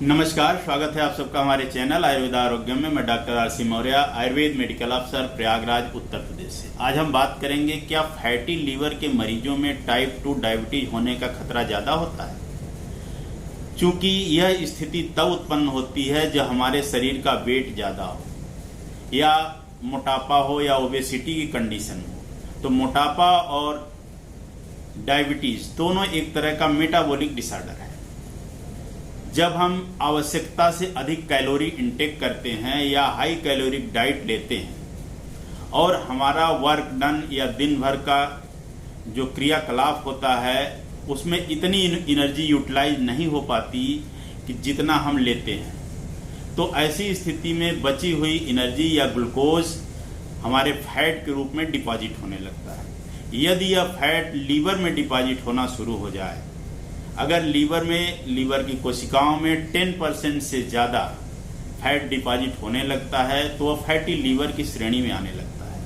नमस्कार, स्वागत है आप सबका हमारे चैनल आयुर्वेद आरोग्य में। मैं doctor RC. Maurya, Ayurveda medical अफसर, प्रयागराज, उत्तर प्रदेश से। आज हम बात करेंगे क्या फैटी लीवर के मरीजों में टाइप 2 डायबिटीज होने का खतरा ज़्यादा होता है। चूंकि यह स्थिति तब उत्पन्न होती है जब हमारे शरीर का वेट ज़्यादा हो या मोटापा हो या ओबेसिटी की कंडीशन हो। तो मोटापा और डायबिटीज दोनों एक तरह का मेटाबॉलिक डिसऑर्डर है। जब हम आवश्यकता से अधिक कैलोरी इंटेक करते हैं या हाई कैलोरिक डाइट लेते हैं और हमारा वर्क डन या दिन भर का जो क्रियाकलाप होता है उसमें इतनी एनर्जी यूटिलाइज नहीं हो पाती कि जितना हम लेते हैं, तो ऐसी स्थिति में बची हुई एनर्जी या ग्लूकोज हमारे फैट के रूप में डिपॉजिट होने लगता है। यदि यह फैट लीवर में डिपॉजिट होना शुरू हो जाए, अगर लीवर की कोशिकाओं में 10% से ज़्यादा फैट डिपॉजिट होने लगता है तो वह फैटी लीवर की श्रेणी में आने लगता है।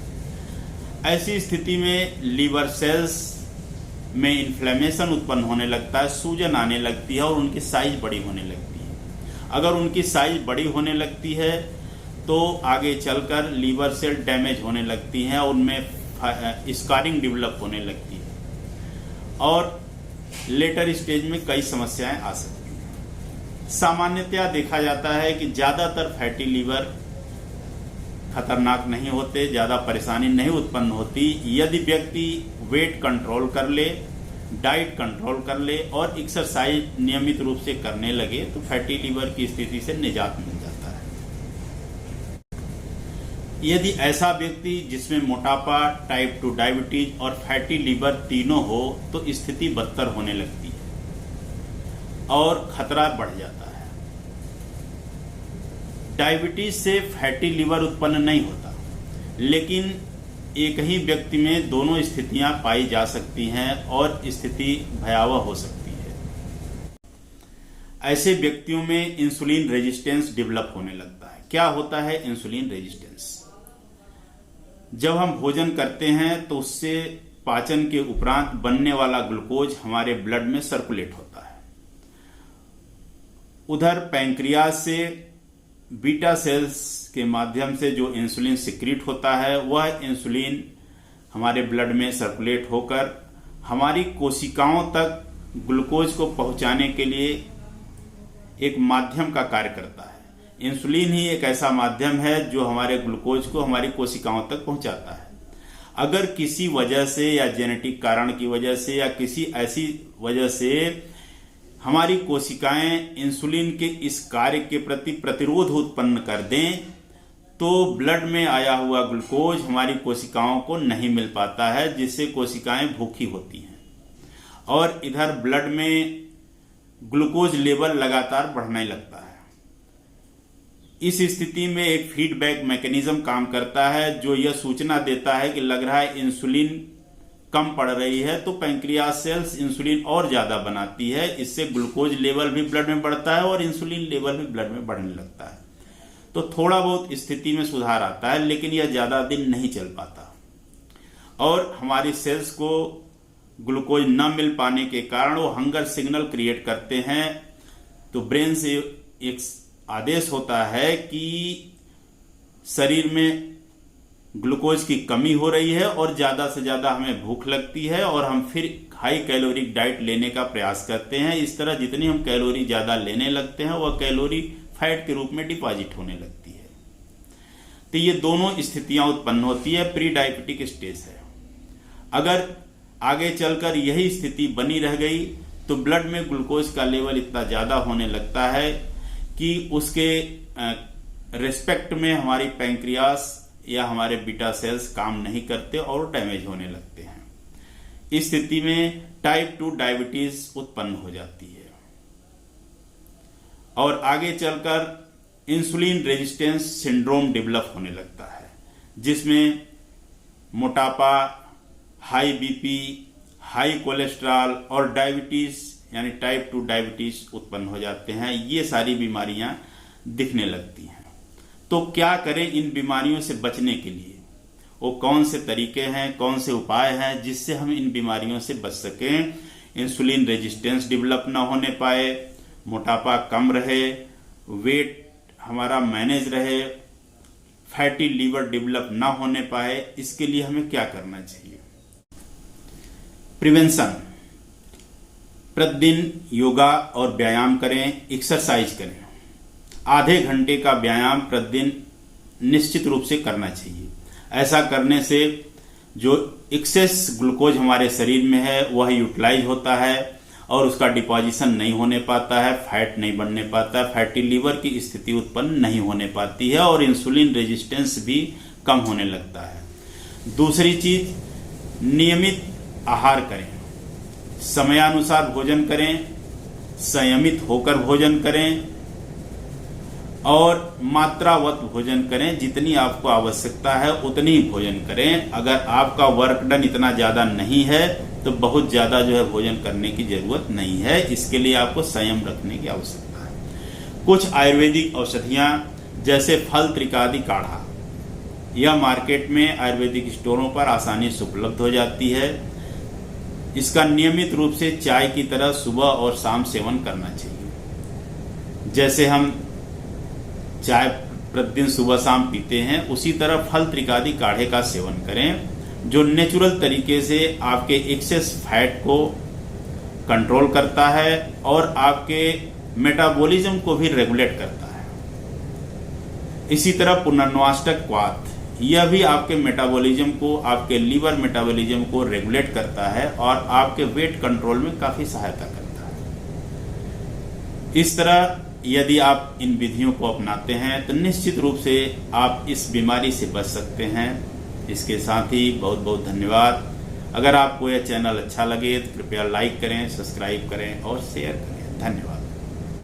ऐसी स्थिति में लीवर सेल्स में इन्फ्लेमेशन उत्पन्न होने लगता है, सूजन आने लगती है और उनकी साइज बड़ी होने लगती है। अगर उनकी साइज बड़ी होने लगती है तो आगे चलकर लीवर सेल डैमेज होने लगती हैं और उनमें स्कारिंग डेवलप होने लगती है और लेटर स्टेज में कई समस्याएं आ सकती हैं। सामान्यतया देखा जाता है कि ज़्यादातर फैटी लीवर खतरनाक नहीं होते, ज़्यादा परेशानी नहीं उत्पन्न होती यदि व्यक्ति वेट कंट्रोल कर ले, डाइट कंट्रोल कर ले और एक्सरसाइज नियमित रूप से करने लगे तो फैटी लीवर की स्थिति से निजात मिल जाता है। यदि ऐसा व्यक्ति जिसमें मोटापा, टाइप 2 डायबिटीज और फैटी लीवर तीनों हो तो स्थिति बदतर होने लगती है और खतरा बढ़ जाता है। डायबिटीज से फैटी लीवर उत्पन्न नहीं होता, लेकिन एक ही व्यक्ति में दोनों स्थितियां पाई जा सकती हैं और स्थिति भयावह हो सकती है। ऐसे व्यक्तियों में इंसुलिन रेजिस्टेंस डेवलप होने लगता है। क्या होता है इंसुलिन रेजिस्टेंस? जब हम भोजन करते हैं तो उससे पाचन के उपरांत बनने वाला ग्लूकोज हमारे ब्लड में सर्कुलेट होता है। उधर पैंक्रियाज से बीटा सेल्स के माध्यम से जो इंसुलिन सिक्रीट होता है वह इंसुलिन हमारे ब्लड में सर्कुलेट होकर हमारी कोशिकाओं तक ग्लूकोज को पहुंचाने के लिए एक माध्यम का कार्य करता है। इंसुलिन ही एक ऐसा माध्यम है जो हमारे ग्लूकोज को हमारी कोशिकाओं तक पहुंचाता है। अगर किसी वजह से या जेनेटिक कारण की वजह से या किसी ऐसी वजह से हमारी कोशिकाएं इंसुलिन के इस कार्य के प्रति प्रतिरोध उत्पन्न कर दें तो ब्लड में आया हुआ ग्लूकोज हमारी कोशिकाओं को नहीं मिल पाता है, जिससे कोशिकाएं भूखी होती हैं और इधर ब्लड में ग्लूकोज लेवल लगातार बढ़ने लगता है। इस स्थिति में एक फीडबैक मैकेनिज्म काम करता है जो यह सूचना देता है कि लग रहा है इंसुलिन कम पड़ रही है, तो पैंक्रियाज सेल्स इंसुलिन और ज्यादा बनाती है। इससे ग्लूकोज लेवल भी ब्लड में बढ़ता है और इंसुलिन लेवल भी ब्लड में बढ़ने लगता है। तो थोड़ा बहुत स्थिति में सुधार आता है, लेकिन यह ज्यादा दिन नहीं चल पाता और हमारी सेल्स को ग्लूकोज न मिल पाने के कारण वो हंगर सिग्नल क्रिएट करते हैं। तो ब्रेन से एक आदेश होता है कि शरीर में ग्लूकोज की कमी हो रही है और ज्यादा से ज्यादा हमें भूख लगती है और हम फिर हाई कैलोरिक डाइट लेने का प्रयास करते हैं। इस तरह जितनी हम कैलोरी ज्यादा लेने लगते हैं वह कैलोरी फैट के रूप में डिपॉजिट होने लगती है। तो ये दोनों स्थितियां उत्पन्न होती है। प्री डायबिटिक स्टेज है। अगर आगे चलकर यही स्थिति बनी रह गई तो ब्लड में ग्लूकोज का लेवल इतना ज्यादा होने लगता है कि उसके रिस्पेक्ट में हमारी पैंक्रियास या हमारे बीटा सेल्स काम नहीं करते और डैमेज होने लगते हैं। इस स्थिति में टाइप 2 डायबिटीज उत्पन्न हो जाती है और आगे चलकर इंसुलिन रेजिस्टेंस सिंड्रोम डेवलप होने लगता है, जिसमें मोटापा, हाई बीपी, हाई कोलेस्ट्रॉल और डायबिटीज यानी टाइप 2 डायबिटीज उत्पन्न हो जाते हैं। ये सारी बीमारियां दिखने लगती हैं। तो क्या करें इन बीमारियों से बचने के लिए? वो कौन से तरीके हैं, कौन से उपाय हैं जिससे हम इन बीमारियों से बच सकें? इंसुलिन रेजिस्टेंस डेवलप ना होने पाए, मोटापा कम रहे, वेट हमारा मैनेज रहे, फैटी लीवर डेवलप ना होने पाए, इसके लिए हमें क्या करना चाहिए? प्रिवेंशन, प्रतिदिन योगा और व्यायाम करें, एक्सरसाइज करें। आधे घंटे का व्यायाम प्रतिदिन निश्चित रूप से करना चाहिए। ऐसा करने से जो एक्सेस ग्लूकोज हमारे शरीर में है वह यूटिलाइज होता है और उसका डिपोजिशन नहीं होने पाता है, फैट नहीं बनने पाता है, फैटी लीवर की स्थिति उत्पन्न नहीं होने पाती है और इंसुलिन रेजिस्टेंस भी कम होने लगता है। दूसरी चीज, नियमित आहार करें, समयानुसार भोजन करें, संयमित होकर भोजन करें और मात्रावत भोजन करें। जितनी आपको आवश्यकता है उतनी ही भोजन करें। अगर आपका वर्क डन इतना ज्यादा नहीं है तो बहुत ज्यादा जो है भोजन करने की जरूरत नहीं है। इसके लिए आपको संयम रखने की आवश्यकता है। कुछ आयुर्वेदिक औषधियां जैसे फल त्रिकादि काढ़ा, यह मार्केट में आयुर्वेदिक स्टोरों पर आसानी से उपलब्ध हो जाती है। इसका नियमित रूप से चाय की तरह सुबह और शाम सेवन करना चाहिए। जैसे हम चाय प्रतिदिन सुबह शाम पीते हैं, उसी तरह फल त्रिकादि काढ़े का सेवन करें जो नेचुरल तरीके से आपके एक्सेस फैट को कंट्रोल करता है और आपके मेटाबॉलिज्म को भी रेगुलेट करता है। इसी तरह पुनर्नवाष्टक क्वाथ, यह भी आपके मेटाबॉलिज्म को, आपके लीवर मेटाबॉलिज्म को रेगुलेट करता है और आपके वेट कंट्रोल में काफी सहायता करता है। इस तरह यदि आप इन विधियों को अपनाते हैं तो निश्चित रूप से आप इस बीमारी से बच सकते हैं। इसके साथ ही बहुत बहुत धन्यवाद। अगर आपको यह चैनल अच्छा लगे तो कृपया लाइक करें, सब्सक्राइब करें और शेयर करें। धन्यवाद।